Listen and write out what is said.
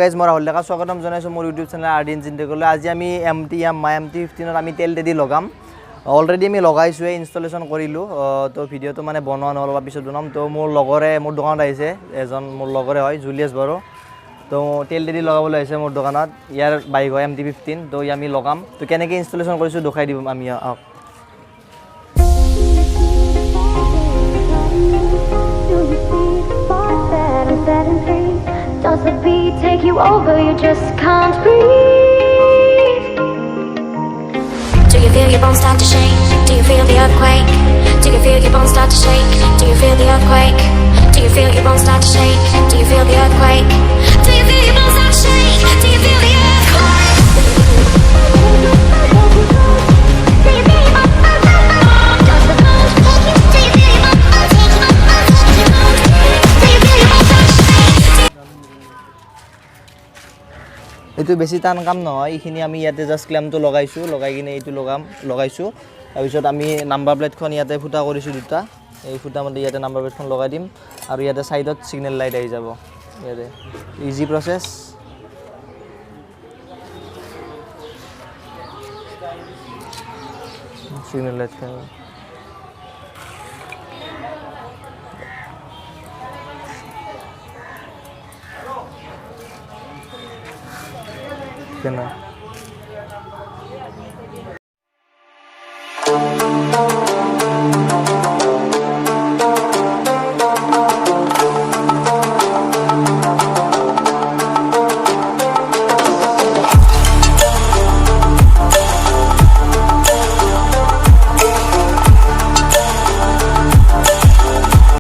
Guys মই ৰাহুল ডেকা স্বাগতম জনাইছোঁ মোৰ ইউটিউব চেনেল আৰডি ইঞ্জিনিয়াৰিংলৈ। আজি আমি MT15 আমি তেল তেদি লগাম। অলৰেডি আমি লগাইছোঁৱে, ইনষ্টলেশ্যন কৰিলোঁ। তো ভিডিঅ'টো মানে বনোৱা নহ'ল, অলপ পিছত বনাম। তো মোৰ দোকানত আহিছে এজন, মোৰ লগৰে হয় জুলিয়াছ বাৰু। তো তেল তেদি লগাবলৈ আহিছে মোৰ দোকানত। ইয়াৰ বাইক হয় MT15। তো আমি লগাম। তো কেনেকৈ ইনষ্টলেশ্যন কৰিছোঁ দেখাই দিম আমি। Does the beat take you over? You just can't breathe. Do you feel your bones start to shake? Do you feel the earthquake? Do you feel your bones start to shake? Do you feel the earthquake? Do you feel your bones start to shake? Do you feel the earthquake? Do you feel your bones start to shake? Do you feel the earthquake? Do you feel your bones? Does the bones take you? Do you feel your bones take you? Do you feel your bones start to shake? এইটো বেছি টান কাম নহয়। এইখিনি আমি ইয়াতে just ক্লেমটো লগাইছোঁ, লগাই কিনে এইটো লগাইছোঁ। তাৰপিছত আমি নাম্বাৰ প্লেটখন ইয়াতে ফুটা কৰিছোঁ দুটা। এই ফুটামতে ইয়াতে নাম্বাৰ প্লেটখন লগাই দিম আৰু ইয়াতে ছাইডত ছিগনেল লাইট আহি যাব। ইয়াতে ইজি প্ৰচেছ। ছিগনেল লাইট কেনা